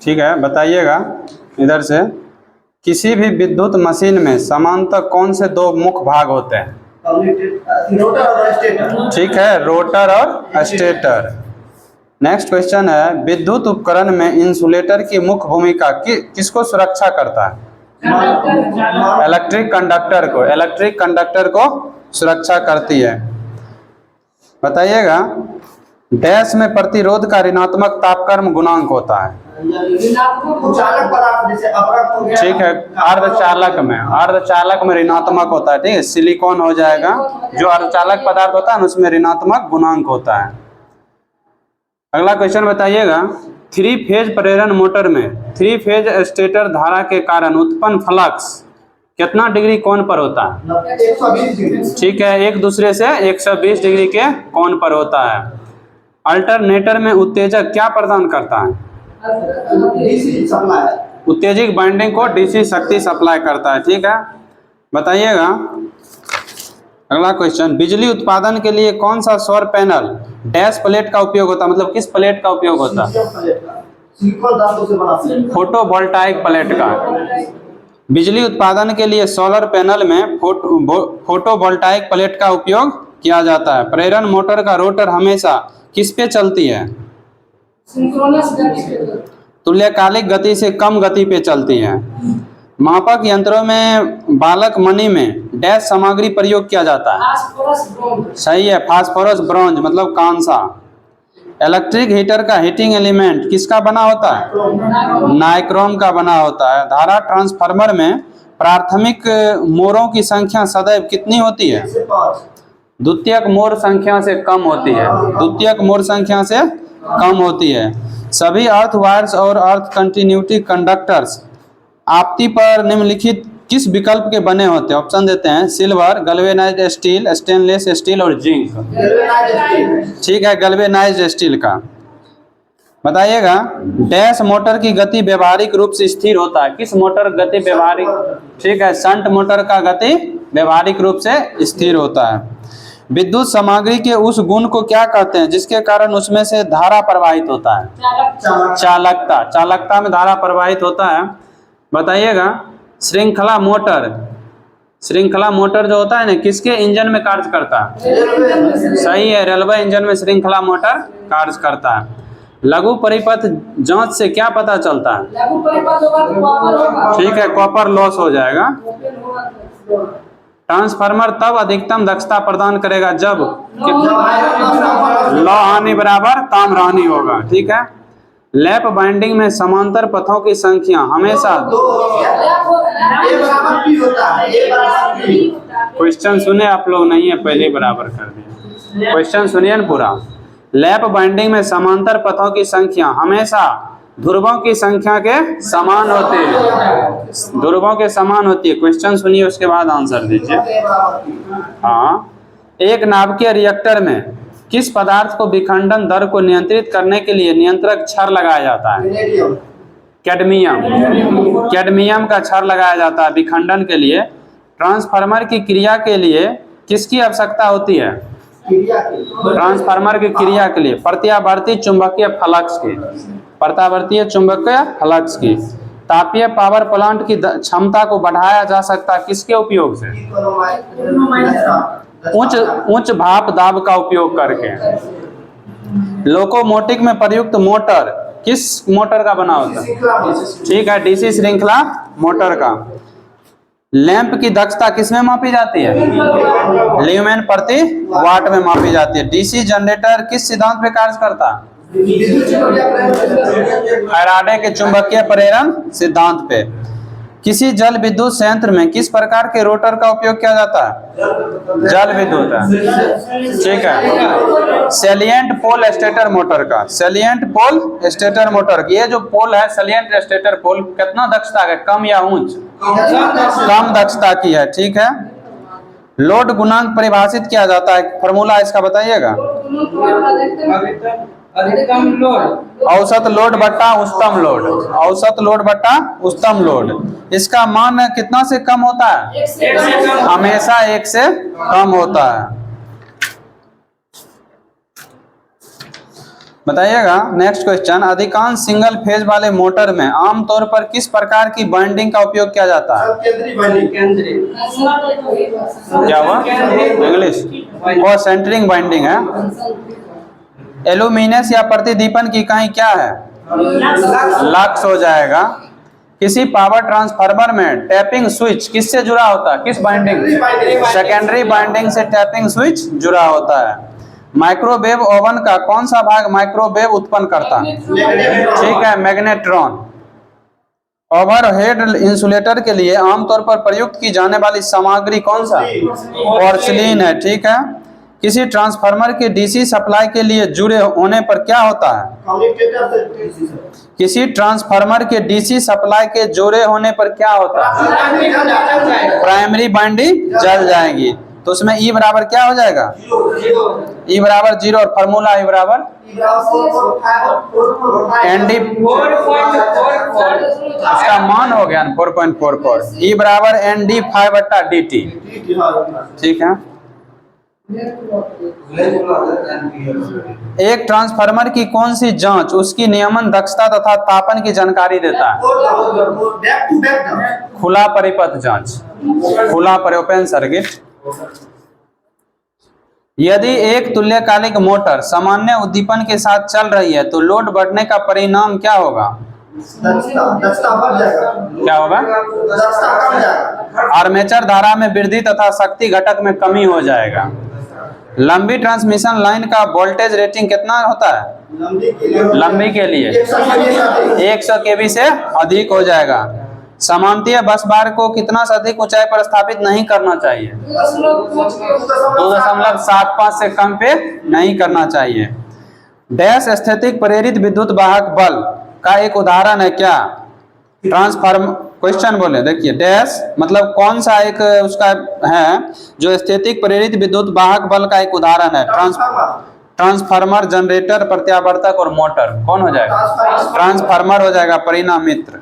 ठीक है, बताइएगा इधर से। किसी भी विद्युत मशीन में समांतर कौन से दो मुख्य भाग होते हैं? रोटर और स्टेटर। ठीक है, रोटर और स्टेटर। नेक्स्ट क्वेश्चन है, विद्युत उपकरण में इंसुलेटर की मुख्य भूमिका किसको सुरक्षा करता है? इलेक्ट्रिक कंडक्टर को सुरक्षा करती है। बताइएगा, डैश में प्रतिरोध का ऋणात्मक तापक्रम गुणांक होता है। ठीक है, अर्धचालक में ऋणात्मक होता है। ठीक है, सिलिकॉन हो जाएगा। जो अर्धचालक पदार्थ होता है ना, उसमें ऋणात्मक गुणांक होता है। अगला क्वेश्चन बताइएगा, 3 फेज प्रेरण मोटर में 3 फेज स्टेटर धारा के कारण उत्पन्न फ्लक्स कितना डिग्री कोण पर होता है? 120 डिग्री। ठीक है, एक दूसरे से 120 डिग्री के कोण पर होता है। अल्टरनेटर में उत्तेजक क्या प्रदान करता है? DC supply. उत्तेजित वाइंडिंग को डीसी शक्ति सप्लाई करता है। ठीक है, बताइएगा अगला क्वेश्चन, बिजली उत्पादन के लिए कौन सा सौर पैनल डैश प्लेट का उपयोग होता है? मतलब किस प्लेट का उपयोग होता है? सिलिकॉन धातु से बना प्लेट। फोटोवोल्टाइक प्लेट का। बिजली उत्पादन के लिए सोलर पैनल में फोटोवोल्टाइक प्लेट का उपयोग किया जाता है। प्रेरण मोटर का रोटर हमेशा किस पे चलती है? सिंक्रोनस गति पे। तुल्यकालिक गति से कम गति पे चलती है। मापक यंत्रों में बालक मणि में डैश सामग्री प्रयोग किया जाता है? Phosphorus bronze. सही है, फास्फोरस ब्रोंज मतलब कांसा। इलेक्ट्रिक हीटर का हीटिंग एलिमेंट किसका बना होता है? नाइक्रोम का बना होता है। धारा ट्रांसफार्मर में प्राथमिक मोड़ों की संख्या सदैव कितनी होती है? द्वितीयक मोड़ संख्या से कम होती है। द्वितीयक मोड़ संख्या से कम होती है। सभी अर्थ वायर्स और अर्थ कंटिन्यूटी कंडक्टर्स आपती पर निम्नलिखित किस विकल्प के बने होते हैं? ऑप्शन देते हैं, silver, galvanised steel, stainless steel और जिंक। ठीक है, गैल्वेनाइज्ड स्टील का। बताइएगा, डैश मोटर की गति व्यवहारिक रूप से स्थिर होता है। किस मोटर गति व्यवहारिक? ठीक है, शंट मोटर का गति व्यवहारिक रूप से स्थिर होता है। विद्युत सामग्री के उस गुण को क्या कहते हैं जिसके कारण उसमें से धारा प्रवाहित होता है? चालकता। चालकता में धारा प्रवाहित होता है। बताइएगा, श्रृंखला मोटर जो होता है ना, किसके इंजन में कार्य करता है? सही है, रेलवे इंजन में श्रृंखला मोटर कार्य करता है। लघु परिपथ जांच से क्या पता चलता है? लघु परिपथ होगा तो कॉपर होगा। ठीक है, कॉपर लॉस हो जाएगा। ट्रांसफार्मर तब अधिकतम दक्षता प्रदान करेगा जब लौ हानि बराबर ताम्र हानि होगा। ठीक है, लैप बाइंडिंग में समांतर पथों की संख्या हमेशा क्वेश्चन सुने आप लोग, नहीं है पहले बराबर कर दिया। क्वेश्चन सुनिए ना पूरा। लैप बाइंडिंग में समांतर पथों की संख्या हमेशा ध्रुवों की संख्या के समान होती है। ध्रुवों के समान होती है। क्वेश्चन सुनिए, उसके बाद आंसर दीजिए। हाँ, एक नाभिकीय रिएक्टर में किस पदार्थ को विखंडन दर को नियंत्रित करने के लिए नियंत्रक छड़ लगाया जाता है? कैडमियम का छड़ लगाया जाता है विखंडन के लिए। ट्रांसफार्मर की क्रिया के लिए किसकी आवश्यकता होती है? ट्रांसफार्मर की क्रिया के लिए प्रत्यावर्ती चुंबकीय फ्लक्स की। प्रत्यावर्ती चुंबकीय फ्लक्स की। तापीय पावर प्लांट की क्षमता को बढ़ाया जा सकता है किसके उपयोग से? उच्च भाप दाब का उपयोग करके। लोकोमोटिव में प्रयुक्त मोटर किस मोटर का बना होता है? ठीक है, डीसी श्रृंखला मोटर का। लैंप की दक्षता किसमें मापी जाती है? ल्यूमेन प्रति वाट में मापी जाती है। डीसी जनरेटर किस सिद्धांत पे कार्य करता है? फैराडे के चुंबकीय प्रेरण सिद्धांत पे। किसी जल विद्युत संयंत्र में किस प्रकार के रोटर का उपयोग किया जाता है? जल विद्युत है। ठीक है, सैलिएंट पोल स्टेटर मोटर का। सैलिएंट पोल स्टेटर मोटर, ये जो पोल है सैलिएंट स्टेटर पोल, कितना दक्षता है, कम या उच्च? कम दक्षता की है। ठीक है, लोड गुणांक परिभाषित किया जाता है, फॉर्मूला इसका बताइएगा। अधिकतम लोड औसत लोड बट्टा उच्चतम लोड। औसत लोड बट्टा उच्चतम लोड। इसका मान कितना से कम होता है? हमेशा 1 से कम होता है। बताइएगा। नेक्स्ट क्वेश्चन, अधिकांश सिंगल फेज वाले मोटर में आमतौर पर किस प्रकार की बाइंडिंग का उपयोग किया जाता है? सब केंद्रीय बाइंडिंग। क्या हुआ इंग्लिश? कॉन्सेंट्रिक बाइंडिंग है। एल्यूमिनेस या प्रतिदीपन की इकाई क्या है? लक्स हो जाएगा। किसी पावर ट्रांसफार्मर में टैपिंग स्विच किससे जुड़ा होता है? किस बाइंडिंग? सेकेंडरी बाइंडिंग से टैपिंग स्विच जुड़ा होता है। माइक्रोवेव ओवन का कौन सा भाग माइक्रोवेव उत्पन्न करता है? ठीक है, मैग्नेट्रॉन। ओवरहेड इंसुलेटर के लिए आमतौर पर प्रयुक्त की जाने वाली सामग्री कौन सा? पोर्सिलीन है। ठीक है। किसी ट्रांसफार्मर के डीसी सप्लाई के लिए जुड़े होने पर क्या होता है? कम्युनिकेटर से डीसी से। किसी ट्रांसफार्मर के डीसी सप्लाई के जोड़े होने पर क्या होता है? प्राइमरी बाइंडिंग जल जाएगी। तो उसमें ई बराबर क्या हो जाएगा? ई बराबर 0 और फार्मूला ई बराबर एनडी, उसका मान हो गया 4.44। ई बराबर ND5/dt। ठीक है। एक ट्रांसफार्मर की कौन सी जांच उसकी नियमन दक्षता तथा तापन की जानकारी देता है? खुला परिपथ जांच, खुला ओपन सर्किट। यदि एक तुल्यकालिक मोटर सामान्य उद्दीपन के साथ चल रही है तो लोड बढ़ने का परिणाम क्या होगा? दक्षता बढ़ जाएगा। क्या होगा? दक्षता कम जाएगा। आर्मेचर धारा में वृद्धि तथा शक्ति घटक में कमी हो जाएगा। लंबी ट्रांसमिशन लाइन का वोल्टेज रेटिंग कितना होता है? लंबी के लिए 100 kV से अधिक हो जाएगा। समांतीय बस बार को कितना से अधिक ऊंचाई पर स्थापित नहीं करना चाहिए? 2.75 से कम पे नहीं करना चाहिए। डैश स्थितिक प्रेरित विद्युत वाहक बल का एक उदाहरण है क्या? ट्रांसफार्म क्वेश्चन बोले, देखिए डैश मतलब कौन सा एक उसका है जो स्थितिक प्रेरित विद्युत वाहक बल का एक उदाहरण है? ट्रांसफार्मर, जनरेटर, प्रत्यावर्तक और मोटर। कौन हो जाएगा? ट्रांसफार्मर हो जाएगा। परिणाम मित्र।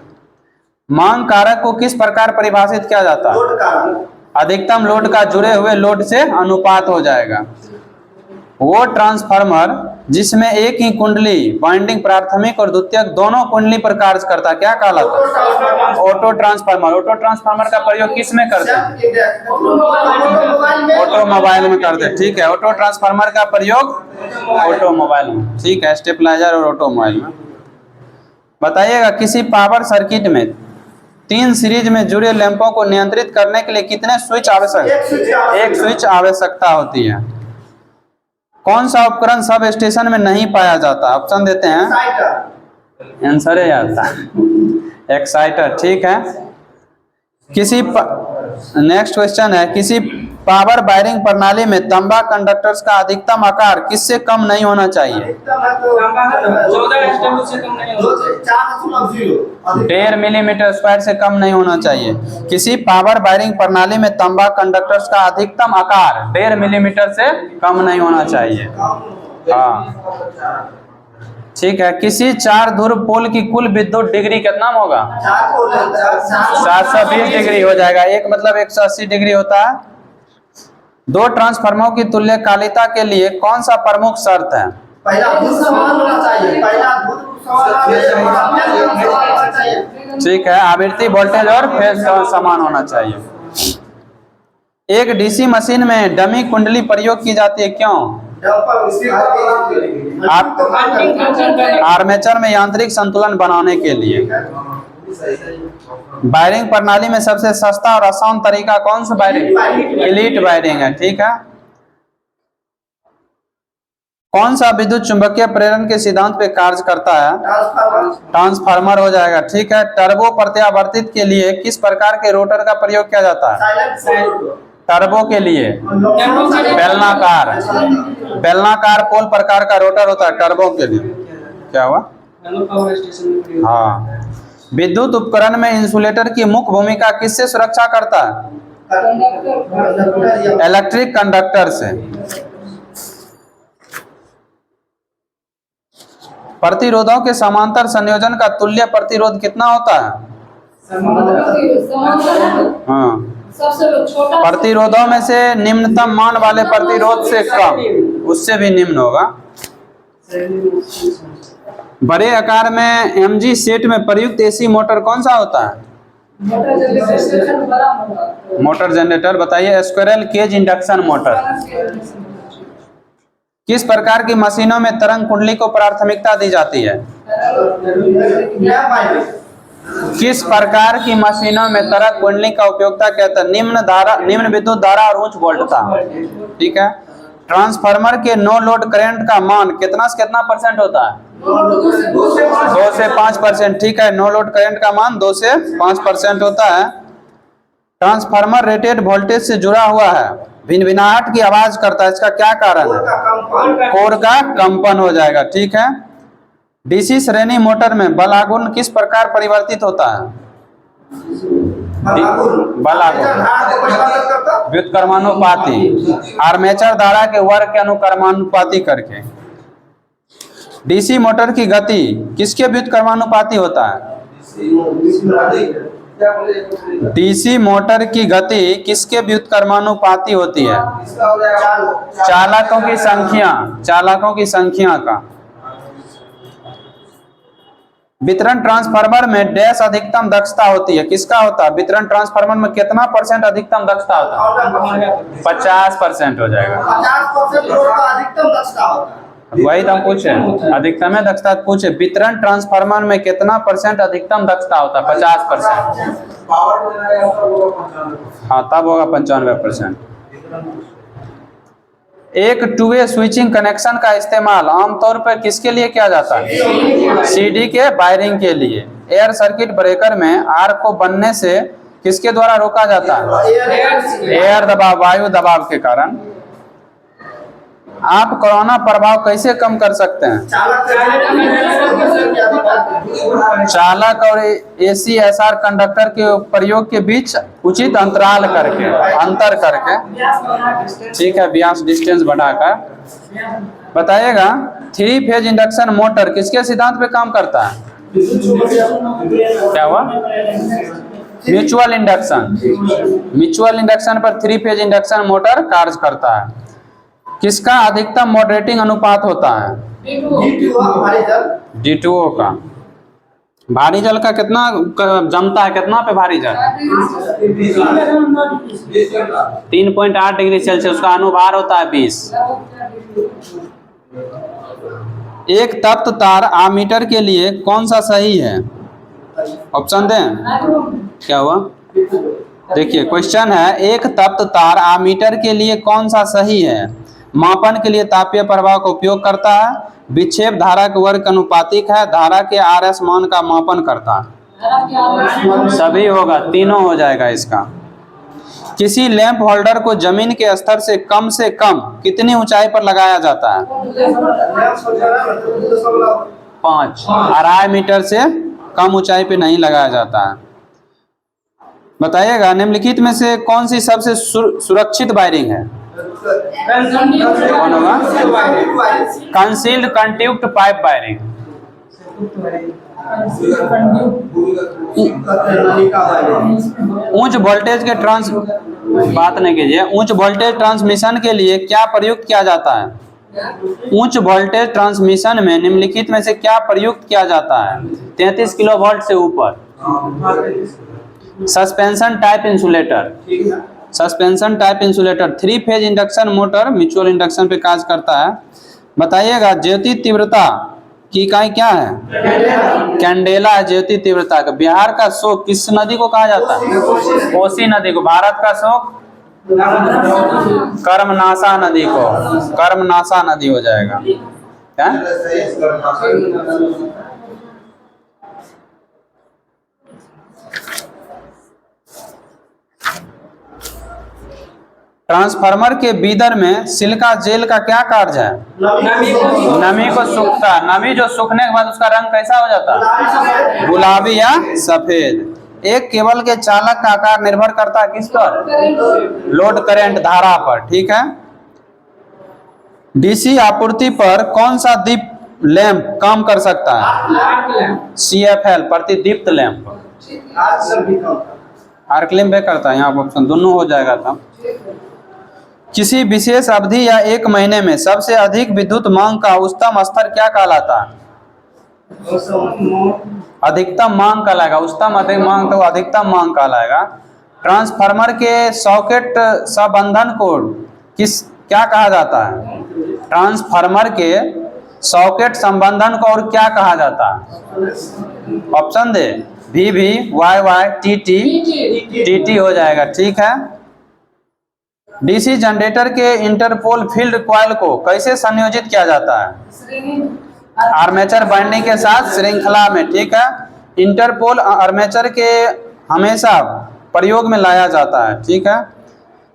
मांग कारक को किस प्रकार परिभाषित किया जाता है? अधिकतम लोड का जुड़े हुए लोड से अनुपात हो जाएगा। वो ट्रांसफार्मर जिसमें एक ही कुंडली वाइंडिंग प्राथमिक और द्वितीयक दोनों कुंडली पर कार्य करता है क्या कहलाता है? Auto transformer. ऑटो ट्रांसफार्मर का प्रयोग किस में करते हैं? ऑटोमोबाइल में करते हैं। ठीक है, ऑटो ट्रांसफार्मर का प्रयोग ऑटोमोबाइल में। ठीक है, स्टेबलाइजर और ऑटोमोबाइल में। बताइएगा, किसी पावर सर्किट में 3 सीरीज में जुड़े लैंपों को नियंत्रित करने के लिए कितने स्विच आवश्यक? एक स्विच आवश्यकता होती है। कौन सा उपकरण सब स्टेशन में नहीं पाया जाता? ऑप्शन देते हैं, आंसर है आता एक्साइटर। ठीक है। नेक्स्ट क्वेश्चन है, किसी पावर वायरिंग प्रणाली में तांबा कंडक्टर्स का अधिकतम आकार किससे कम नहीं होना चाहिए? 1.5 मिलीमीटर स्क्वायर से कम नहीं होना चाहिए। किसी पावर वायरिंग प्रणाली में तांबा कंडक्टर्स का अधिकतम आकार 1.5 मिलीमीटर से कम नहीं होना चाहिए। हाँ, ठीक है। किसी 4 ध्रुव पोल की कुल विद्युत डिग्री कितना होगा? 720 डिग्री हो जाएगा। एक मतलब 180 डिग्री होता है। 2 ट्रांसफार्मरों की तुल्यकालिता के लिए कौन सा प्रमुख शर्त है? पहला ध्रुव समान होना चाहिए। ठीक है, आवृत्ति, वोल्टेज और फेज समान होना चाहिए। एक डीसी मशीन में डमी कुंडली प्रयोग की जाती है क्यों? आर्मेचर में यांत्रिक संतुलन बनाने के लिए। वायरिंग प्रणाली में सबसे सस्ता और आसान तरीका कौन सा वायरिंग? एलीट वायरिंग है। ठीक है। कौन सा विद्युत चुंबकीय प्रेरण के सिद्धांत पे कार्य करता है? ट्रांसफार्मर हो जाएगा। ठीक है। टर्बो प्रत्यावर्तित के लिए किस प्रकार के रोटर का प्रयोग किया जाता है? टर्बो के लिए बेलनाकार पोल प्रकार का रोटर होता है टर्बो के लिए। क्या हुआ? हाँ। विद्युत उपकरण में इंसुलेटर की मुख्य भूमिका किससे सुरक्षा करता है? इलेक्ट्रिक कंडक्टर से। प्रतिरोधों के समांतर संयोजन का तुल्य प्रतिरोध कितना होता है? हाँ, प्रतिरोधों में से निम्नतम मान वाले प्रतिरोध से कम, उससे भी निम्न होगा। बड़े आकार में एमजी सेट में प्रयुक्त एसी मोटर कौन सा होता है? मोटर जनरेटर बड़ा मोटर। Motor generator. बताइए स्क्विरल केज इंडक्शन मोटर। किस प्रकार की मशीनों में तरंग कुंडली को प्राथमिकता दी जाती है? क्या पाएंगे? किस प्रकार की मशीनों में तरंग कुंडली का उपयोगिता कहता है? निम्न विद्युत धारा और उच्च वोल्टता। ठीक है। ट्रांसफार्मर के नो लोड करंट का मान कितना से कितना परसेंट होता है? 2 से 5%। ठीक है। नो लोड करंट का मान 2 से 5% होता है। ट्रांसफार्मर रेटेड वोल्टेज से जुड़ा हुआ है, भिनभिनाहट की आवाज करता है, इसका क्या कारण है? कोर का कंपन हो जाएगा। ठीक है। डीसी श्रेणी मोटर में बल आघूर्ण किस प्रकार परिवर्तित होता है? बल आघूर्ण व्युत्क्रमानुपाती, आर्मेचर धारा के वर्ग के अनुक्रमानुपाती करके। डीसी मोटर की गति किसके व्युत्क्रमानुपाती होता है? डीसी मोटर की गति किसके व्युत्क्रमानुपाती होती है? चालकों की संख्या का। वितरण ट्रांसफार्मर में डैश अधिकतम दक्षता होती है, किसका होता है? वितरण ट्रांसफार्मर में कितना % अधिकतम दक्षता होता है? 50% हो जाएगा। 50% लोड का अधिकतम दक्षता होता है। वही तो हम पूछे, अधिकतम है दक्षता पूछे। वितरण ट्रांसफार्मर में कितना % अधिकतम दक्षता होता है? 50%। हाँ, तब होगा 95%। एक टू वे स्विचिंग कनेक्शन का इस्तेमाल आमतौर पर किसके लिए किया जाता है? सीडी के वायरिंग के लिए। एयर सर्किट ब्रेकर में आर्क को बनने से किसके द्वारा रोका जाता है? एयर दबाव, वायु दबाव के कारण। आप कोरोना प्रभाव कैसे कम कर सकते हैं? चालक और एसीएसआर कंडक्टर के प्रयोग के बीच उचित अंतर करके। ठीक है। व्यास डिस्टेंस बढ़ाकर। बताइएगा 3 फेज इंडक्शन मोटर किसके सिद्धांत पे काम करता है? क्या हुआ? म्यूचुअल इंडक्शन पर 3 फेज इंडक्शन मोटर कार्य करता है। किसका अधिकतम मॉडरेटिंग अनुपात होता है? D2O का। भारी जल का कितना जमता है? कितना पे भारी जल? 3.8 डिग्री सेल्सियस। का अनुभार होता है 20। एक तप्त तार आमीटर के लिए कौन सा सही है? ऑप्शन दें? क्या हुआ? देखिए क्वेश्चन है, एक तप्त तार आमीटर के लिए कौन सा सही है? मापन के लिए तापीय प्रभाव का उपयोग करता है, विक्षेप धारा के वर्ग अनुपातिक है, धारा के आरएस मान का मापन करता है। सभी होगा, तीनों हो जाएगा इसका। किसी लैंप होल्डर को जमीन के स्तर से कम कितनी ऊंचाई पर लगाया जाता है? 5। 2.5 मीटर से कम ऊंचाई पे नहीं लगाया जाता है। बताइएगा निम्नलिखित में से कौन सी सबसे सुरक्षित वायरिंग है? कौन होगा? Concealed conduct pipe wiring. उच्च वोल्टेज के उच्च वोल्टेज ट्रांसमिशन के लिए क्या प्रयुक्त किया जाता है? उच्च वोल्टेज ट्रांसमिशन में निम्नलिखित में से क्या प्रयुक्त किया जाता है? 33 किलोवाट से ऊपर। Suspension type insulator 3 phase induction motor mutual induction पे कार्य करता है। बताइएगा ज्योति तीव्रता की इकाई क्या है? कैंडेला है ज्योति तीव्रता का। बिहार का शोक किस नदी को कहा जाता है? कोसी नदी को। भारत का शोक कर्मनाशा नदी हो जाएगा। क्या? ट्रांसफार्मर के बीदर में सिलिका जेल का क्या कार्य है? नमी को सूखता है। नमी जो सूखने के बाद उसका रंग कैसा हो जाता है? गुलाबी या सफेद। एक केबल के चालक का आकार निर्भर करता है किस पर? लोड करंट धारा पर। ठीक है। डीसी आपूर्ति पर कौन सा दीप लैंप काम कर सकता है? CFL प्रतिदीप्त लैंप। आर्क लैंप करता है। यहाँ ऑप्शन दोनों हो जाएगा था। किसी विशेष अवधि या एक महीने में सबसे अधिक विद्युत मांग का उच्चतम स्तर क्या कहलाता है? अधिकतम मांग कहलाएगा। उच्चतम अधिक मांग तो अधिकतम मांग कहलाएगा। ट्रांसफार्मर के सॉकेट संबंधन को क्या कहा जाता है? ट्रांसफार्मर के सॉकेट संबंधन को और क्या कहा जाता है? ऑप्शन दे, VV, YY, TT हो जाएगा। ठीक है। डीसी जनरेटर के इंटरपोल फील्ड कॉइल को कैसे संयोजित किया जाता है? आर्मेचर वाइंडिंग के साथ श्रृंखला में। ठीक है। इंटरपोल आर्मेचर के हमेशा प्रयोग में लाया जाता है। ठीक है।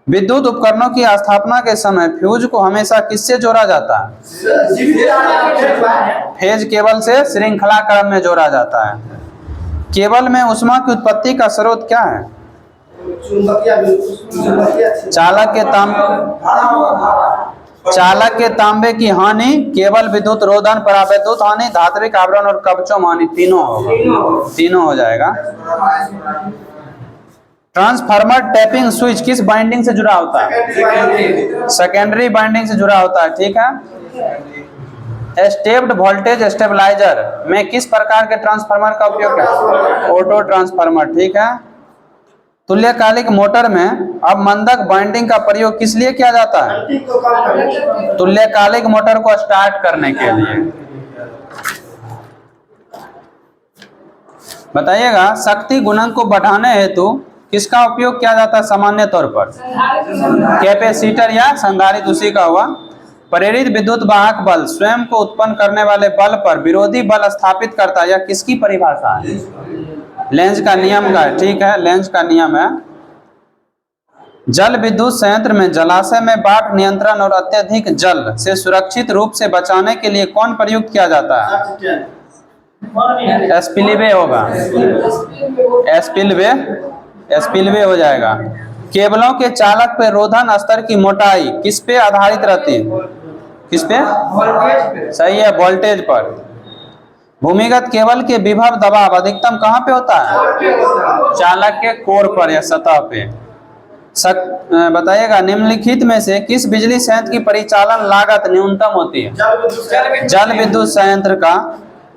विद्युत उपकरणों की स्थापना के समय फ्यूज को हमेशा किससे जोड़ा जाता है? फेज केबल से श्रृंखला क्रम में जोड़ा जाता है। केबल में ऊष्मा की उत्पत्ति का स्रोत क्या है? चालक के तांबे की हानि, केबल विद्युत रोधन, परावैद्युत हानि, धात्विक आवरण और कवचों हानि, तीनों हो जाएगा। ट्रांसफार्मर टैपिंग स्विच किस बाइंडिंग से जुड़ा होता है? सेकेंडरी बाइंडिंग से जुड़ा होता है। ठीक है। स्टेप्ड वोल्टेज स्टेबलाइजर में किस प्रकार के ट्रांसफार्मर का उपयोग है? Auto transformer. ठीक है। तुल्यकालिक मोटर में अब मंदक बाइंडिंग का प्रयोग किस लिए किया जाता है? तुल्यकालिक मोटर को स्टार्ट करने के लिए। बताइएगा, शक्ति गुणक को बढ़ाने हेतु किसका उपयोग किया जाता है सामान्य तौर पर? कैपेसिटर या संधारित्र, उसी का हुआ। प्रेरित विद्युत वाहक बल स्वयं को उत्पन्न करने वाले बल पर विरोधी बल स्थापित करता है। यह किसकी परिभाषा है? लेंज का नियम का। ठीक है। लेंज का नियम है। जल विद्युत संयंत्र में जलाशय में बाढ़ नियंत्रण और अत्यधिक जल से सुरक्षित रूप से बचाने के लिए कौन प्रयुक्त किया जाता है? स्पिलवे होगा। स्पिलवे हो जाएगा। केबलों के चालक पे रोधन स्तर की मोटाई किस पे आधारित रहती है? किस पे? सही है, वोल्टेज पर। भूमिगत केबल के विभव दबाव अधिकतम कहाँ पे होता है? चालक के कोर पर या सतह पे। बताइएगा, निम्नलिखित में से किस बिजली संयंत्र की परिचालन लागत न्यूनतम होती है? जल विद्युत संयंत्र का।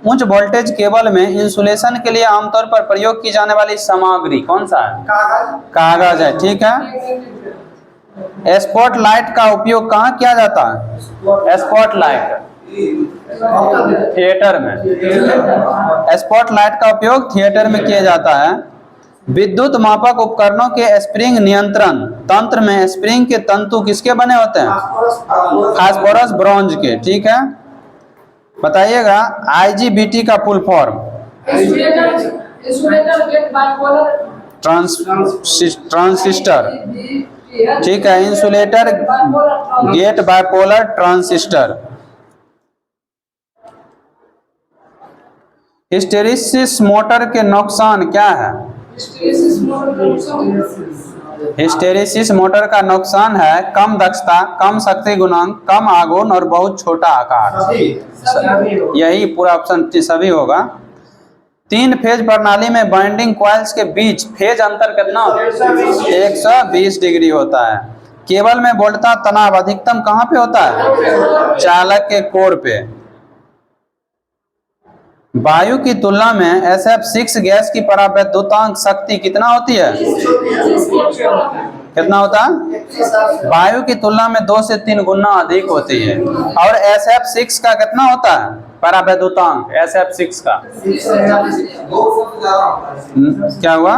उच्च वोल्टेज केबल में इंसुलेशन के लिए आमतौर पर प्रयोग की जाने वाली सामग्री कौन सा है? कागज है। ठीक है। स्पॉट लाइट का उपयोग कहाँ किया जाता है? स्पॉट लाइट थिएटर में। स्पॉट लाइट का उपयोग थिएटर में किया जाता है। विद्युत मापक उपकरणों के स्प्रिंग नियंत्रण तंत्र में स्प्रिंग के तंतु किसके बने होते हैं? फास्फोरस ब्रॉन्ज के। ठीक है। बताइएगा, IGBT का फुल फॉर्म? ट्रांसिस्टर। ठीक है। Insulator gate bipolar transistor. Hysteresis motor के नुकसान क्या है? हिस्टेरिसिस मोटर का नुकसान है कम दक्षता, कम शक्ति गुणांक, कम आघूर्ण और बहुत छोटा आकार। यही पूरा ऑप्शन सभी होगा। 3 फेज प्रणाली में बाइंडिंग कॉइल्स के बीच फेज अंतर कितना होता है? 120 डिग्री होता है। केबल में वोल्टता तनाव अधिकतम कहाँ पे होता है? चालक के कोर पे। वायु की तुलना में SF6 गैस की परावैद्युतांक शक्ति कितना होती है? कितना होता है? वायु की तुलना में 2 से 3 गुना अधिक होती है। और SF6 का कितना होता है परावैद्युतांक? SF6 का क्या हुआ?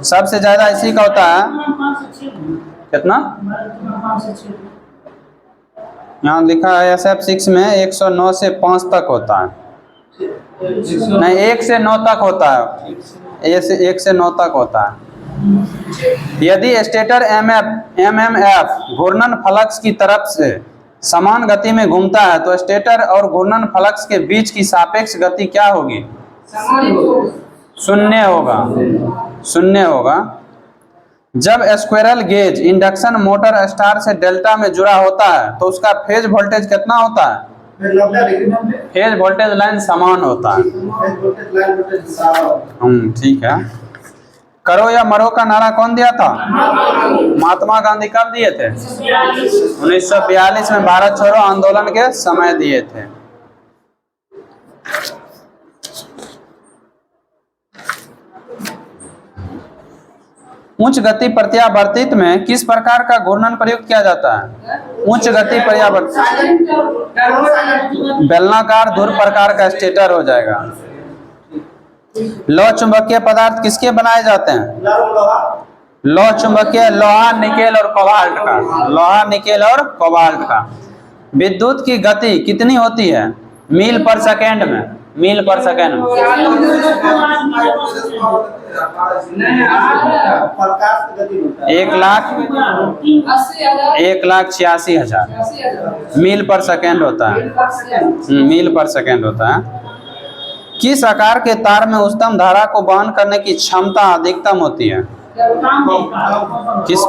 सबसे ज्यादा इसी का होता है। कितना? यहाँ लिखा है SF6 में 109 से 5 तक होता है। नहीं, 1 से 9 तक होता है। 1 से 9 तक होता है। यदि स्टेटर MMF घूर्णन फ्लक्स की तरफ से समान गति में घूमता है तो स्टेटर और घूर्णन फ्लक्स के बीच की सापेक्ष गति क्या होगी? शून्य होगा। शून्य होगा। जब squirrel gauge induction motor star से डेल्टा में जुड़ा होता है तो उसका फेज वोल्टेज कितना होता है? फेज वोल्टेज लाइन समान होता है। ठीक है। करो या मरो का नारा कौन दिया था? महात्मा गांधी कब दिए थे? 1942 में भारत छोड़ो आंदोलन के समय दिए थे। उच्च गति प्रत्यावर्तित में किस प्रकार का घूर्णन प्रयुक्त किया जाता है? उच्च गति प्रत्यावर्तित बेलनाकार धुर प्रकार का स्टेटर हो जाएगा। लौह चुंबकीय पदार्थ किसके बनाए जाते हैं? लौह चुंबकीय लोहा, निकेल और कोबाल्ट का। लोहा, निकेल और कोबाल्ट का। विद्युत की गति कितनी होती है मील पर सेकेंड में? मील पर सेकेंड में 1,86,000 मील पर सेकेंड होता है। मील पर सेकेंड होता है। किस आकार के तार में उच्चतम धारा को वहन करने की क्षमता अधिकतम होती है? किस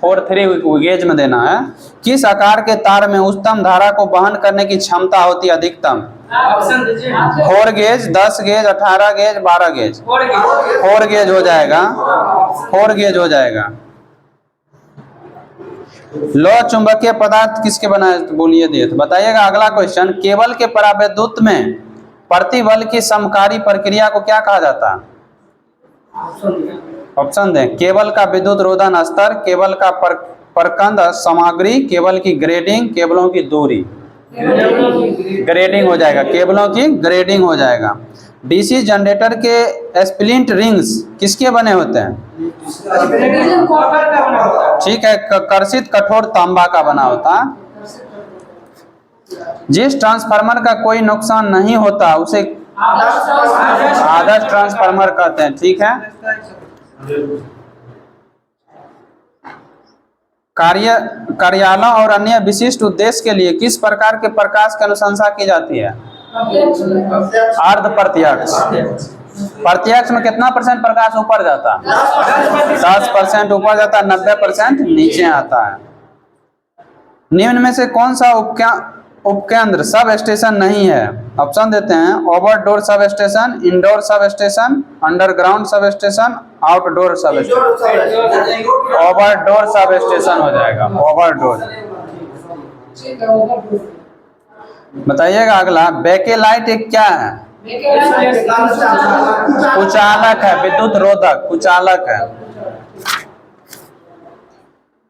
4-3 गेज में देना है। किस आकार के तार में उच्चतम धारा को वहन करने की क्षमता होती है अधिकतम? 4 gauge, 10 gauge, 18 gauge, 12 gauge. 4 gauge हो जाएगा। 4 गेज हो जाएगा। लौह चुंबकीय पदार्थ किसके बनाए बोलिए दिए तो बताइएगा। अगला क्वेश्चन, केबल के परावैद्युत में प्रतिबल की समकारी प्रक्रिया को क्या कहा जाता है? ऑप्शन दें। केबल का विद्युत रोधन स्तर, केबल का प्रकंद सामग्री, केबल की ग्रेडिंग, केबलों की दूरी। ग्रेडिंग हो जाएगा। केबलों की ग्रेडिंग हो जाएगा। डीसी जनरेटर के स्प्लिंट रिंग्स किसके बने होते हैं? ठीक है, कर्षित कठोर तांबा का बना होता है। जिस ट्रांसफार्मर का कोई नुकसान नहीं होता उसे आदर्श ट्रांसफार्मर कहते हैं। ठीक है। कार्यालयों और अन्य विशिष्ट उद्देश्य के लिए किस प्रकार के प्रकाश की अनुशंसा की जाती है? अर्ध प्रत्यक्ष। प्रत्यक्ष में कितना % प्रकाश ऊपर जाता है? 10% ऊपर जाता है, 90% नीचे आता है। निम्न में से कौन सा उपकेंद्र सब स्टेशन नहीं है? ऑप्शन देते हैं। Overdoor substation, indoor substation, underground substation, outdoor substation. Overdoor substation हो जाएगा। ओवरडोर। बताइएगा अगला, बैकेलाइट एक क्या है? कुचालक है, विद्युत रोधक कुचालक है।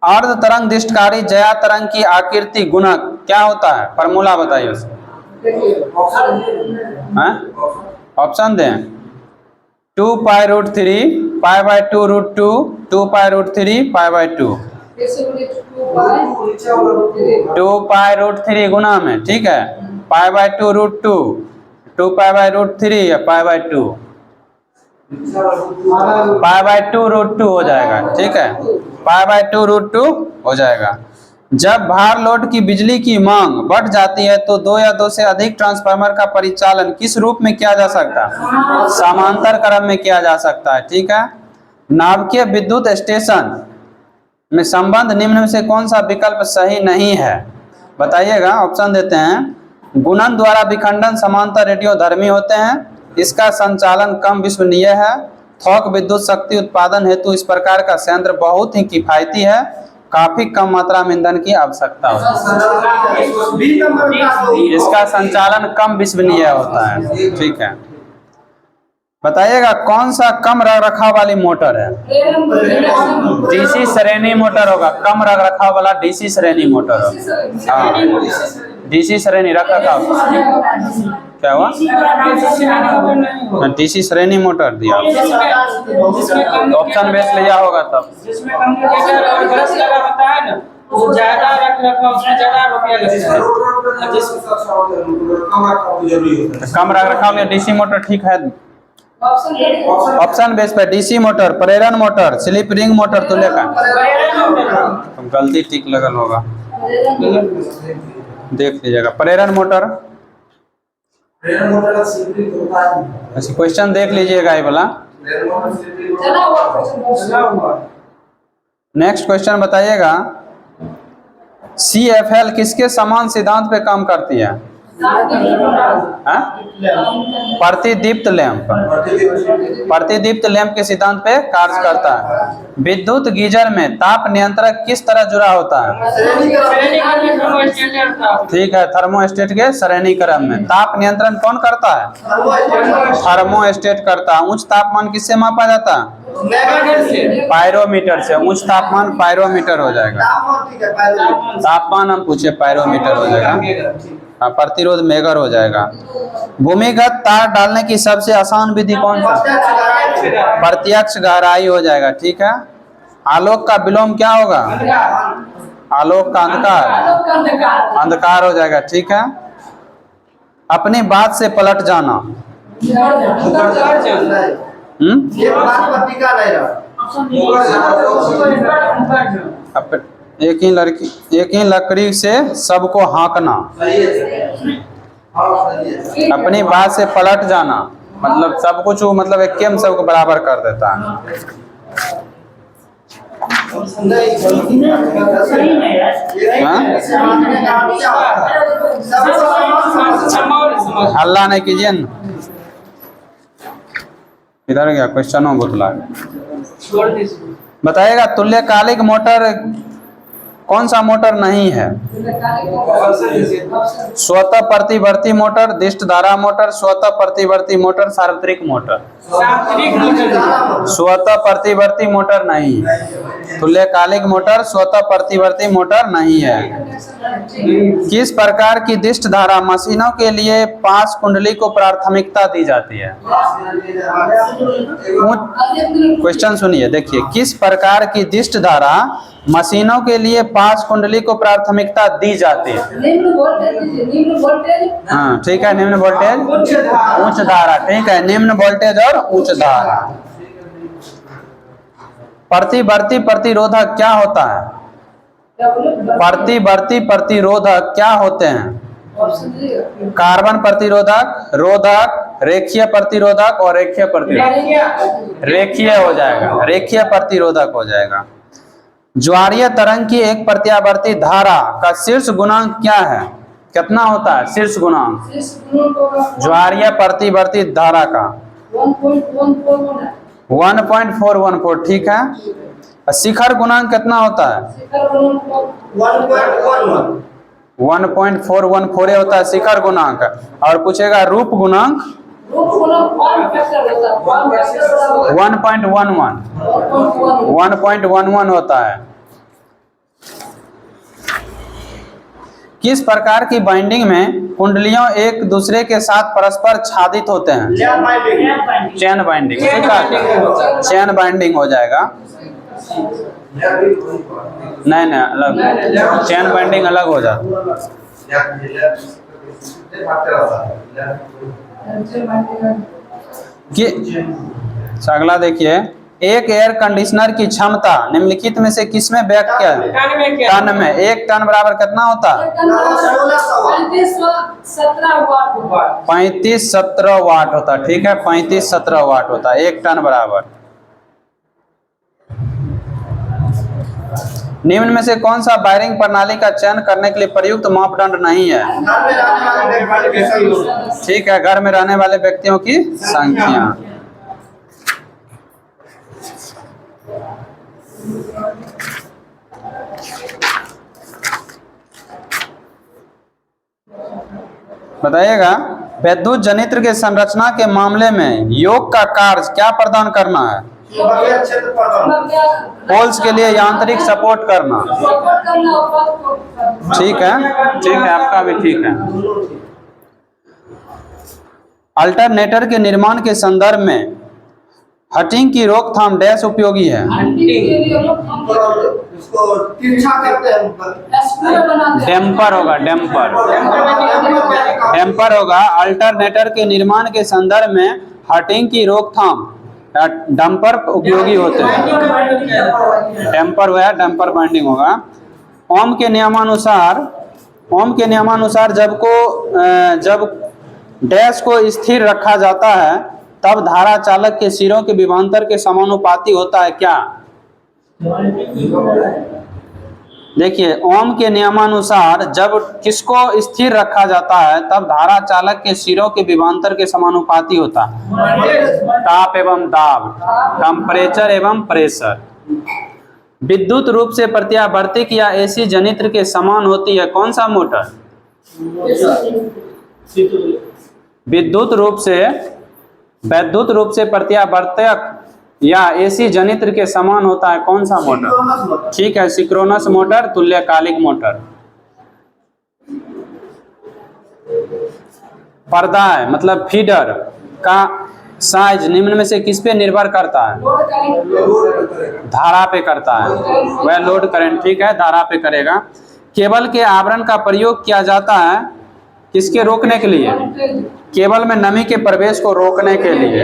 अर्ध तरंग दृष्टकारी ज्या तरंग की आकृति गुणक क्या होता है? फॉर्मूला बताइए उसका। ऑप्शन दें। 2π√3 π/2√2 2π√3 π/2 2π√3 गुना में। ठीक है। π/2√2 2π/√3 या π/2 π/2√2 हो जाएगा। ठीक है। π/2√2 हो जाएगा। जब भार लोड की बिजली की मांग बढ़ जाती है तो 2 या 2 से अधिक ट्रांसफार्मर का परिचालन किस रूप में किया जा सकता है? समांतर क्रम में किया जा सकता है। ठीक है। नाभिकीय विद्युत स्टेशन में संबंध निम्न में से कौन सा विकल्प सही नहीं है? बताइएगा। ऑप्शन देते हैं। गुणन द्वारा विखंडन समांतर रेडियोधर्मी होते हैं। इसका संचालन कम विश्वसनीय है। थोक विद्युत शक्ति उत्पादन हेतु इस प्रकार का संयंत्र बहुत ही किफायती है। काफी कम मात्रा में ईंधन की आवश्यकता होती है। इसका संचालन कम विश्वसनीय होता है। ठीक है। बताइएगा कौन सा कम रखरखाव वाली मोटर है? डीसी श्रेणी मोटर होगा। कम रखरखाव वाला डीसी श्रेणी मोटर होगा। हाँ, डीसी श्रेणी रखरखाव क्या हुआ? डीसी श्रेणी मोटर दिया। ऑप्शन बेस लिया होगा तब। जिसमें कम्युनिकेटर और ब्रश लगा होता है ना, वो ज्यादा रखरखाव उसमें ज्यादा रुपया लगता है। कम रखरखाव में डीसी मोटर ठीक है। ऑप्शन बेस पे डीसी मोटर, प्रेरण मोटर, स्लिप रिंग मोटर तो लेकर गलती ठीक लगल होगा, देख लीजिएगा। प्रेरण मोटर ऐसे क्वेश्चन देख लीजिएगा ये वाला। नेक्स्ट क्वेश्चन बताइएगा। CFL किसके समान सिद्धांत पे काम करती है? हाँ? प्रतिदीप्त लैंप प्रतिदीप्त लैंप के सिद्धांत पे कार्य करता है। विद्युत गीजर में ताप नियंत्रक किस तरह जुड़ा होता है? ठीक है, थर्मोस्टेट के श्रेणी क्रम में। ताप नियंत्रण कौन करता है? थर्मोस्टेट करता है। उच्च तापमान किससे मापा जाता है? पायरोमीटर से। उच्च तापमान पायरोमीटर हो जाएगा। तापमान हम पूछे, पायरोमीटर हो जाएगा। हाँ, प्रतिरोध मेगर हो जाएगा। भूमिगत तार डालने की सबसे आसान विधि कौन सा? प्रत्यक्ष गहराई हो जाएगा। ठीक है। आलोक का विलोम क्या होगा? आलोक का अंधकार, अंधकार हो जाएगा। ठीक है। अपनी बात से पलट जाना। एक ही लकड़ी से सबको हाँकना। अपनी बात से पलट जाना मतलब सब कुछ मतलब एक में सबको बराबर कर देता है। हल्ला नहीं कीजिए न। इधर गया क्वेश्चनों बुतला। बताइएगा तुल्यकालिक मोटर कौन सा मोटर नहीं है? स्वतः प्रतिवर्ती मोटर, दिष्ट धारा मोटर, स्वतः प्रतिवर्ती मोटर, सार्वत्रिक मोटर। स्वतः प्रतिवर्ती मोटर नहीं है। तुल्यकालिक मोटर स्वतः प्रतिवर्ती मोटर नहीं है। किस प्रकार की दिष्ट धारा मशीनों के लिए पास कुंडली को प्राथमिकता दी जाती है? क्वेश्चन सुनिए, देखिए। किस प्रकार की दिष्ट धारा मशीनों के लिए पास कुंडली को प्राथमिकता दी जाती है? निम्न वोल्टेज। हाँ, ठीक है। निम्न वोल्टेज, उच्च धारा। ठीक है, निम्न वोल्टेज और उच्च धारा। प्रतिवर्ती प्रतिरोधक क्या होता है? प्रतिवर्ती प्रतिरोधक क्या होते हैं? कार्बन प्रतिरोधक, रोधक, रेखीय प्रतिरोधक और रेखीय प्रतिरोधक। रेखीय हो जाएगा, रेखीय प्रतिरोधक हो जाएगा। ज्वारीय तरंग की एक प्रत्यावर्ती धारा का शीर्ष गुणांक क्या है? कितना होता है शीर्ष गुणांक ज्वारीय प्रतिवर्ती धारा का? 1.414। ठीक है। शिखर गुणांक कितना होता है? 1.414 होता है शिखर गुणांक। और पूछेगा रूप गुणांक 1.11 होता है। किस प्रकार की बाइंडिंग में कुंडलियों एक दूसरे के साथ परस्पर छादित होते हैं? Chain binding. ठीक है, चेन बाइंडिंग हो जाएगा। नहीं अलग, चेन बाइंडिंग अलग हो जाता। अगला देखिए। एक एयर कंडीशनर की क्षमता निम्नलिखित में से किसमें व्यक्त किया है? टन में। 1 टन बराबर कितना होता है? 35-17 वाट होता है। ठीक है, 35-17 वाट होता है 1 टन बराबर। निम्न में से कौन सा वायरिंग प्रणाली का चयन करने के लिए प्रयुक्त मापदंड नहीं है? ठीक है, घर में रहने वाले व्यक्तियों की संख्या। बताइएगा विद्युत जनित्र के संरचना के मामले में योग का कार्य क्या प्रदान करना है? पोल्स के लिए यांत्रिक सपोर्ट करना। ठीक है, ठीक है, आपका भी ठीक है। अल्टरनेटर के निर्माण के संदर्भ में हटिंग की रोकथाम डैश उपयोगी है? डैम्पर होगा, डैम्पर। डैम्पर होगा। अल्टरनेटर के निर्माण के संदर्भ में हटिंग की रोकथाम डंपर उपयोगी होते हैं। डैम्पर हुआ, डैम्पर बाइंडिंग होगा। ओम के नियमानुसार जब डैश को स्थिर रखा जाता है तब धारा चालक के सिरों के विभवांतर के समानुपाती होता है क्या? देखिए ओम के नियमानुसार जब किसको स्थिर रखा जाता है तब धारा चालक के सिरों के विभवांतर के समानुपाती होता है। ताप एवं दाब, टेम्परेचर एवं प्रेशर। विद्युत रूप से प्रत्यावर्तक या एसी जनित्र के समान होती है कौन सा मोटर? विद्युत रूप से प्रत्यावर्तक या एसी जनित्र के समान होता है कौन सा मोटर? ठीक है, सिंक्रोनस मोटर, तुल्यकालिक मोटर। पर्दा है मतलब फीडर का साइज निम्न में से किस पे निर्भर करता है? धारा पे करता है, वह लोड करंट। ठीक है, धारा पे करेगा। केबल के आवरण का प्रयोग किया जाता है किसके रोकने के लिए? केबल में नमी के प्रवेश को रोकने के लिए।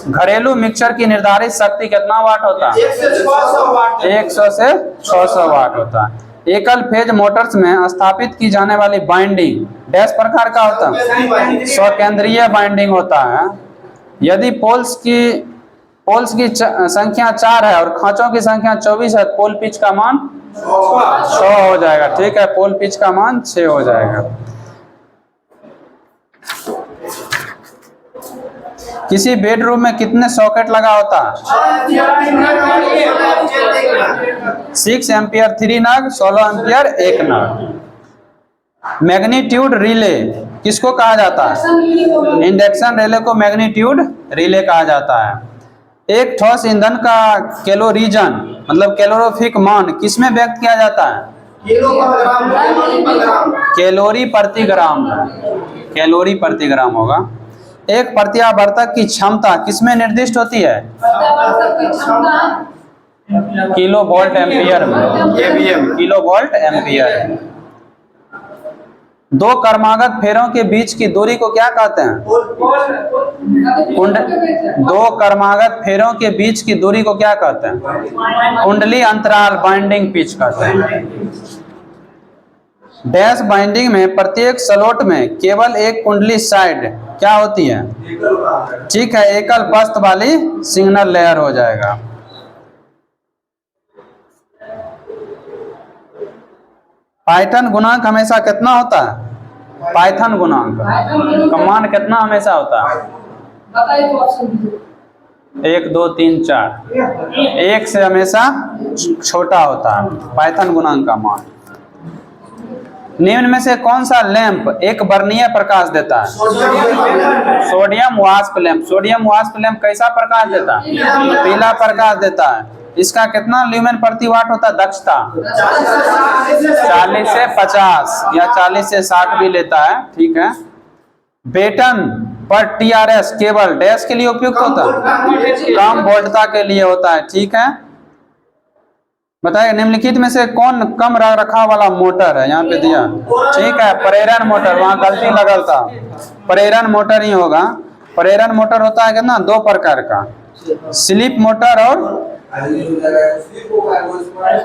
घरेलू मिक्सर की निर्धारित शक्ति कितना वाट होता है? 100 से 600 वाट होता है। एकल फेज मोटर्स में स्थापित की जाने वाली बाइंडिंग डैश प्रकार का होता है? स्वकेंद्रीय बाइंडिंग होता है। यदि पोल्स की संख्या 4 है और खांचों की संख्या 24 है, पोल पिच का मान 6 हो जाएगा। ठीक है, पोल पिच का मान 6 हो जाएगा। किसी बेडरूम में कितने सॉकेट लगा होता है? 6 एम्पियर 3 नग, 16 एम्पियर 1 नग। मैग्नीट्यूड रिले किसको कहा जाता है? इंडक्शन रिले को मैग्नीट्यूड रिले कहा जाता है। एक ठोस ईंधन का कैलोरीजन मतलब कैलोरीफिक मान किसमें व्यक्त किया जाता है? कैलोरी प्रति ग्राम। कैलोरी प्रति ग्राम होगा। एक प्रत्यावर्तक की क्षमता किसमें निर्दिष्ट होती है? किलो वोल्ट एम्पियर में। Kilo volt ampere. दो क्रमागत फेरों के बीच की दूरी को क्या कहते हैं? दो क्रमागत फेरों के बीच की दूरी को क्या कहते हैं? कुंडली अंतराल, बाइंडिंग पिच कहते हैं। डैश बाइंडिंग में प्रत्येक स्लॉट में केवल एक कुंडली साइड क्या होती है? ठीक है, एकल पस्त वाली सिग्नल लेयर हो जाएगा। पाइथन गुणांक हमेशा कितना होता है? पाइथन गुणांक का मान कितना हमेशा होता है? 1 2 3 4। 1 से हमेशा छोटा होता है पाइथन गुणांक का मान। निम्न में से कौन सा लैंप एक वर्णीय प्रकाश देता है? सोडियम वाष्प लैंप। सोडियम वाष्प लैंप कैसा प्रकाश देता है? पीला प्रकाश देता है। इसका कितना ल्यूमेन प्रति वाट होता है दक्षता? 40 से 50 या 40 से 60 भी लेता है। ठीक है। बेटन पर टीआरएस केबल डैश के लिए उपयुक्त होता है? कम वोल्टता के लिए होता है। ठीक है, बताइए निम्नलिखित में से कौन कम रखरखाव वाला मोटर है? यहाँ पे दिया। ठीक है, प्रेरण मोटर। वहां गलती लगल था, प्रेरण मोटर ही होगा। प्रेरण मोटर होता है कितना? 2 प्रकार का, स्लिप मोटर और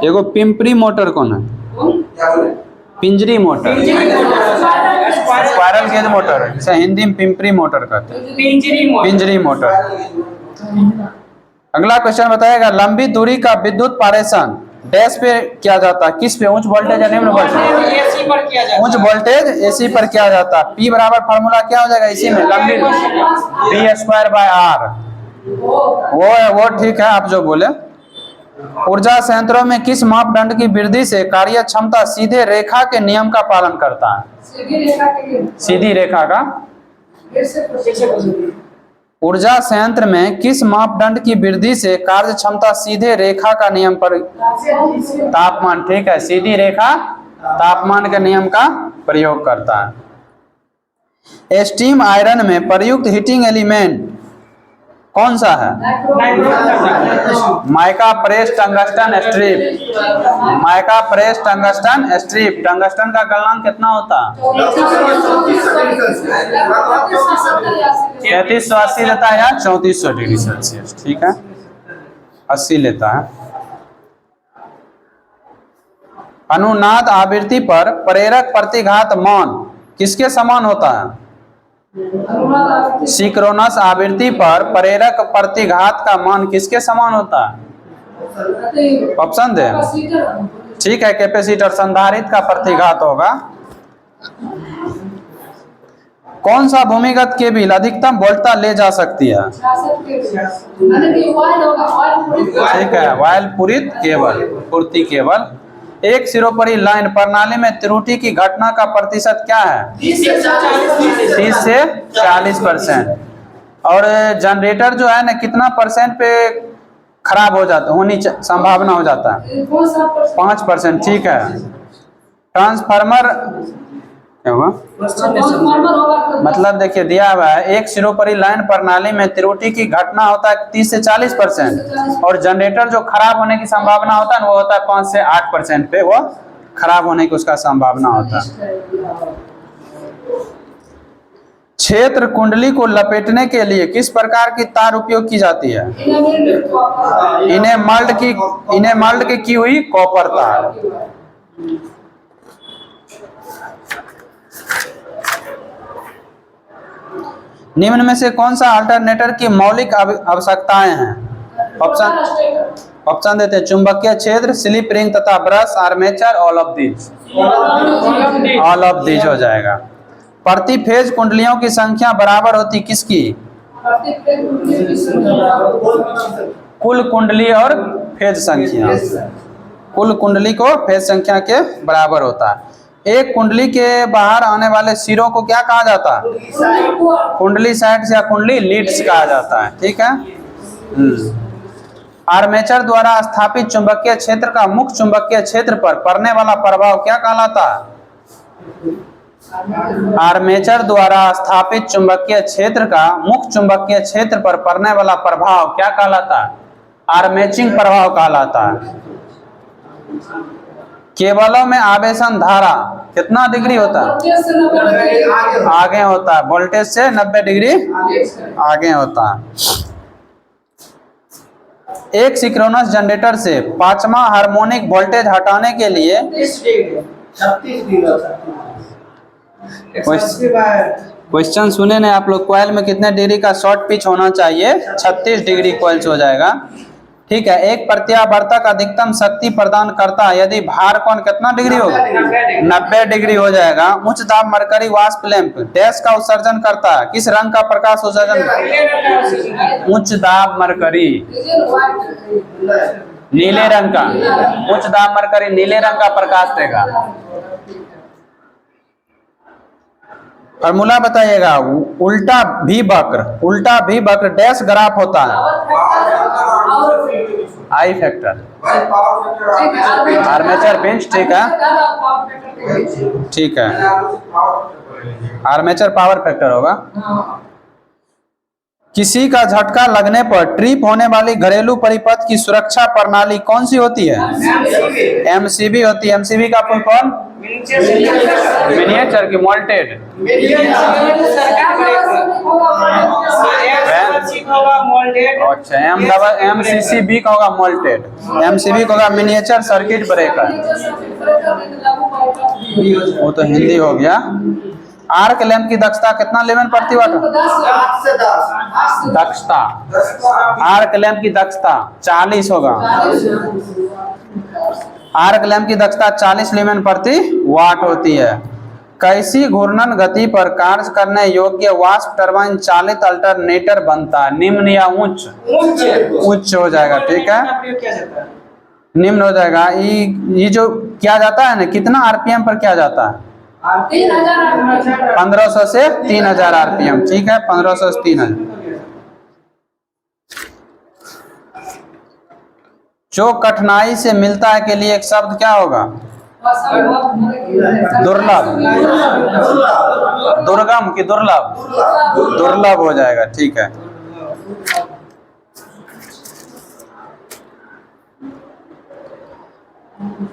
एगो पिंपरी मोटर। कौन है? Pinjari motor, spiral gauge motor, इसे हिंदी में पिंपरी मोटर कहते हैं। पिंजरी मोटर। अगला क्वेश्चन बताएगा, लंबी दूरी का विद्युत पारेषण डैश पे किया जाता है? किस पे? उच्च वोल्टेज या निम्न वोल्टेज? उच्च वोल्टेज एसी पर किया जाता है। P बराबर फार्मूला क्या हो जाएगा इसी में? लंबी V²/R। वो ठीक है, आप जो बोले। ऊर्जा संयंत्रों में किस मापदंड की वृद्धि से कार्य क्षमता सीधे रेखा के नियम का पालन करता है? सीधी रेखा का। ऊर्जा संयंत्र में किस मापदंड की वृद्धि से कार्य क्षमता सीधे रेखा का नियम पर? तापमान। ठीक है, सीधी रेखा तापमान के नियम का प्रयोग करता है। स्टीम आयरन में प्रयुक्त हीटिंग एलिमेंट कौन सा है? Mica press tungsten strip. Mica press tungsten strip. Tungsten का गलनांक कितना होता है? 3380 लेता है या 3400 डिग्री सेल्सियस। ठीक है, 80 लेता है। अनुनाद आवृत्ति पर प्रेरक प्रतिघात मान किसके समान होता है? सिंक्रोनस आवृत्ति पर प्रेरक प्रतिघात का मान किसके समान होता है? ऑप्शन दे। ठीक है, कैपेसिटर संधारित्र का प्रतिघात होगा। कौन सा भूमिगत केबल अधिकतम वोल्टता ले जा सकती है? ठीक है, वायल पूरित केबल, पूर्ति केबल। एक सिरोपरी लाइन प्रणाली में त्रुटि की घटना का प्रतिशत क्या है? 30 से 40%। और जनरेटर जो है ना कितना परसेंट पे खराब हो जाता संभावना हो जाता है? 5%। ठीक है। ट्रांसफार्मर क्या हुआ? मतलब देखिए दिया हुआ है एक सिरोपरी लाइन प्रणाली में त्रुटि की घटना होता है 30 से 40%, और जनरेटर जो खराब होने की संभावना होता है ना वो होता है 5 से 8% पे वो खराब होने की उसका संभावना होता है। क्षेत्र कुंडली को लपेटने के लिए किस प्रकार की तार उपयोग की जाती है? इन्हें मल्ड की हुई कॉपर तार। निम्न में से कौन सा अल्टरनेटर की मौलिक आवश्यकताएं हैं? ऑप्शन देते हैं। चुंबकीय क्षेत्र, स्लिप रिंग तथा brush, armature, all of these. All of these हो जाएगा। प्रति फेज कुंडलियों की संख्या बराबर होती किसकी? कुल कुंडली और फेज संख्या। कुल कुंडली को फेज संख्या के बराबर होता है। एक कुंडली के बाहर आने वाले सिरों को क्या कहा जाता है? कुंडली साइड्स या कुंडली लीड्स कहा जाता है। ठीक है। आर्मेचर द्वारा स्थापित चुंबकीय क्षेत्र का मुख्य चुंबकीय क्षेत्र पर पड़ने वाला प्रभाव क्या कहलाता है? आर्मेचर द्वारा स्थापित चुंबकीय क्षेत्र का मुख्य चुंबकीय क्षेत्र पर पड़ने वाला प्रभाव क्या कहलाता है? आर्मेचिंग प्रभाव कहलाता है। केबलों में आवेशन धारा कितना डिग्री होता है? आगे होता है। वोल्टेज से 90 डिग्री आगे होता है। एक सिंक्रोनस जनरेटर से पांचवा हार्मोनिक वोल्टेज हटाने के लिए क्वेश्चन सुने ना आप लोग? कॉइल में कितने डिग्री का शॉर्ट पिच होना चाहिए? 36 डिग्री कॉइल हो जाएगा। ठीक है। एक प्रत्यावर्तक अधिकतम शक्ति प्रदान करता है यदि भार कोण कितना डिग्री होगा? 90 डिग्री हो जाएगा। उच्च दाब मरकरी वाष्प लैंप डैश का उत्सर्जन करता है? किस रंग का प्रकाश उत्सर्जन? उच्च दाब मरकरी नीले रंग का। उच्च दाब मरकरी नीले रंग का प्रकाश देगा। फॉर्मूला बताइएगा। उल्टा भी वक्र डैश ग्राफ होता है? आई फैक्टर। Armature pinch. ठीक है। ठीक है। आर्मेचर पावर फैक्टर होगा। किसी का झटका लगने पर ट्रिप होने वाली घरेलू परिपथ की सुरक्षा प्रणाली कौन सी होती है? एमसीबी होती है। एमसीबी का फुल फॉर्म? मिनिएचर की मोल्टेड। अच्छा, एमसीसीबी का होगा मोल्टेड। एमसीबी का होगा मिनिएचर सर्किट ब्रेकर। वो तो हिंदी हो गया। आर्क लैंप की दक्षता कितना लेवन प्रति वाट? 8 से 10। दक्षता आर्क लैंप की दक्षता 40 होगा। आर्क लैंप की दक्षता 40 लेवन प्रति वाट होती है। कैसी घूर्णन गति पर कार्य करने योग्य वाष्प टरबाइन चालित अल्टरनेटर बनता है? निम्न या उच्च? उच्च हो जाएगा। ठीक है। निम्न हो जाएगा। ये जो किया जाता है ना, कितना आरपीएम पर किया जाता है? 1500 से 3000 आरपीएम। ठीक है। 1500 से 3000। जो कठिनाई से मिलता है के लिए एक शब्द क्या होगा? दुर्लभ। दुर्गम की दुर्लभ? दुर्लभ हो जाएगा। ठीक है।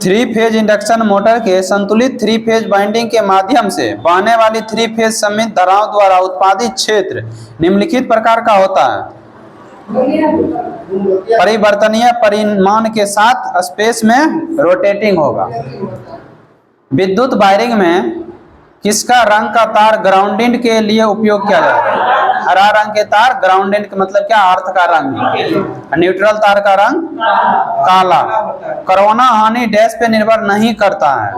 थ्री फेज इंडक्शन मोटर के संतुलित थ्री फेज वाइंडिंग के माध्यम से बहने वाली थ्री फेज सममित धाराओं द्वारा उत्पादित क्षेत्र निम्नलिखित प्रकार का होता है? परिवर्तनीय परिमाण के साथ स्पेस में रोटेटिंग होगा। विद्युत वायरिंग में किसका रंग का तार ग्राउंडिंग के लिए उपयोग किया जाता है? हरा रंग के तार ग्राउंडेड का मतलब क्या, अर्थ का रंग, न्यूट्रल तार का रंग काला। कोरोना हानि डैश पे निर्भर नहीं करता है,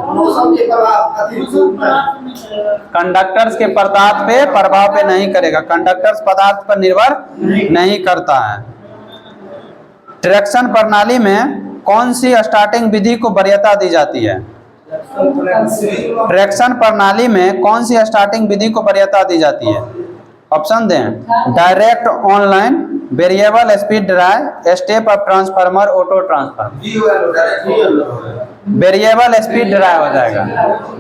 कंडक्टर्स के पदार्थ पे प्रभाव पे नहीं करेगा, कंडक्टर्स पदार्थ पर निर्भर नहीं करता है। ट्रैक्शन प्रणाली में कौन सी स्टार्टिंग विधि को वरीयता दी जाती है? ट्रैक्शन प्रणाली में कौन सी स्टार्टिंग विधि को वरीयता दी जाती है? ऑप्शन दें, direct, online, variable speed drive, step up transformer, auto transformer. Variable speed drive हो जाएगा,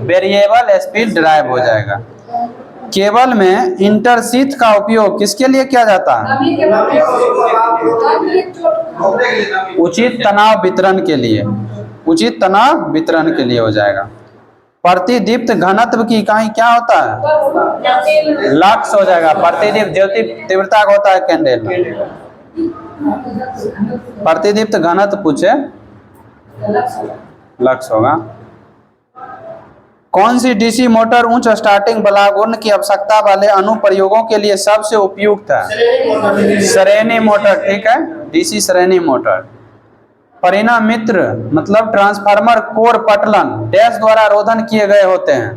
वेरिएबल स्पीड ड्राइव हो जाएगा। केबल में इंटरशीथ का उपयोग किसके लिए किया जाता है? नमी के बाद उचित तनाव वितरण के लिए, उचित तनाव वितरण के लिए हो जाएगा। प्रतिदीप्त घनत्व की इकाई क्या होता है? लक्स हो जाएगा। प्रतिदीप्त ज्योति तीव्रता का होता है कैंडल में। प्रतिदीप्त घनत्व पूछे, लक्स होगा। कौन सी डीसी मोटर उच्च स्टार्टिंग बलागुण की आवश्यकता वाले अनुप्रयोगों के लिए सबसे उपयुक्त है? श्रेणी मोटर, ठीक है, डीसी श्रेणी मोटर। परिणाम मित्र मतलब ट्रांसफार्मर कोर पटलन डैश द्वारा रोधन किए गए होते हैं,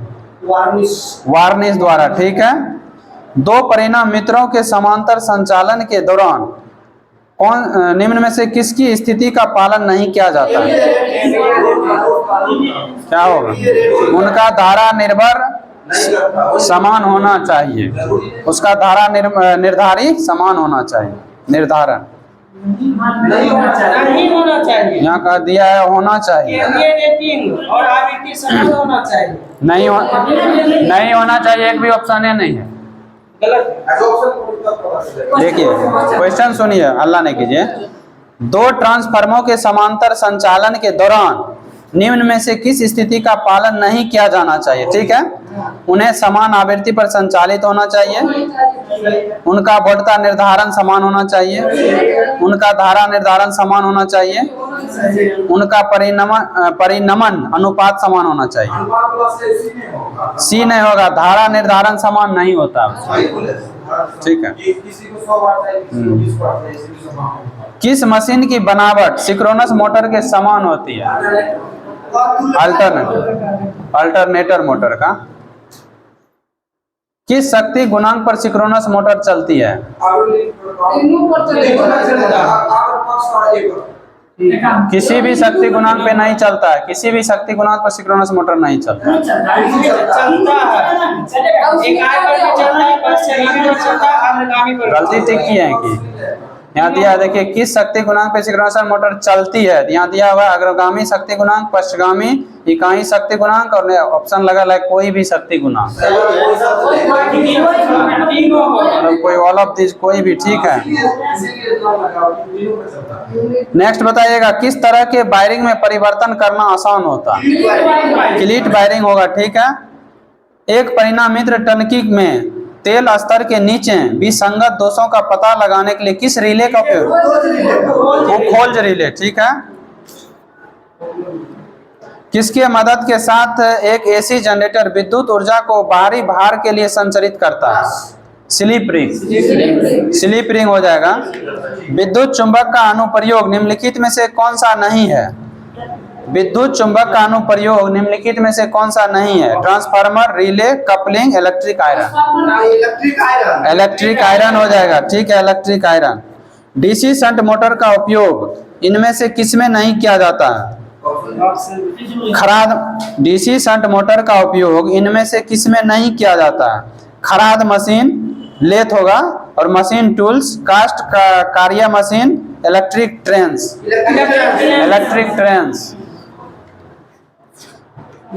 वार्निश द्वारा, ठीक है। दो परिणाम मित्रों के समांतर संचालन के दौरान कौन निम्न में से किसकी स्थिति का पालन नहीं किया जाता है? क्या होगा? उनका धारा निर्भर समान होना चाहिए, उसका धारा निर्धारित समान होना चाहिए, निर्धारण नहीं होना चाहिए, यहाँ का दिया है होना चाहिए, रेटिंग और आवृत्ति समान होना चाहिए, नहीं होना चाहिए, एक भी ऑप्शन नहीं है। देखिए क्वेश्चन सुनिए, अल्लाह ने कीजिए। दो ट्रांसफार्मरों के समांतर संचालन के दौरान निम्न में से किस स्थिति का पालन नहीं किया जाना चाहिए? ठीक है, उन्हें समान आवृत्ति पर संचालित होना चाहिए, उनका वोल्टता निर्धारण समान होना चाहिए, उनका धारा निर्धारण समान होना चाहिए, उनका परिनमन अनुपात समान होना चाहिए। सी नहीं होगा, धारा निर्धारण समान नहीं होता, ठीक है। किस मशीन की बनावट सिंक्रोनस मोटर के समान होती है? अल्टरनेटर मोटर का। किस शक्ति गुणांक पर सिंक्रोनस मोटर चलती है? किसी भी शक्ति गुणांक पे नहीं चलता है, किसी भी शक्ति गुणांक पर सिंक्रोनस मोटर नहीं चलता है। चलता है, इकाई पर भी चलता है, पश्चिमी पर चलता है, अग्रगामी पर। गलती ठीक की है कि यहाँ दिया है, देखिए किस शक्ति गुणांक पे सिंक्रोनस मोटर चलती है, यहाँ दिया हुआ अग्रगामी शक्ति गुणांक, पश्चगामी इकाई शक्ति गुणांक और ऑप्शन लगा है कोई भी शक्ति गुणांक, मतलब कोई ऑल ऑफ दिस, कोई भी, ठीक है। नेक्स्ट बताइएगा, किस तरह के वायरिंग में परिवर्तन करना आसान होता है? क्लीट वायरिंग होगा, ठीक है। एक परिणाम मित्र टंकी में तेल स्तर के नीचे विसंगत दोषों का पता लगाने के लिए किस रिले का उपयोग? वो खोज रिले, ठीक है। किसके मदद के साथ एक एसी जनरेटर विद्युत ऊर्जा को बाहरी भार के लिए संचरित करता है? स्लिप रिंग, स्लिप रिंग हो जाएगा। विद्युत चुंबक का अनुप्रयोग निम्नलिखित में से कौन सा नहीं है? विद्युत चुंबक का अनुप्रयोग निम्नलिखित में से कौन सा नहीं है? Transformer, relay, coupling, electric iron. Electric iron हो जाएगा, ठीक है, electric iron. DC shunt motor का उपयोग इनमें से किसमें नहीं किया जाता है? खराद, डीसी शंट मोटर का उपयोग इनमें से किसमें नहीं किया जाता है? खराद मशीन, लेथ होगा, और मशीन टूल्स, कास्ट कार्य machine, electric trains, electric trains.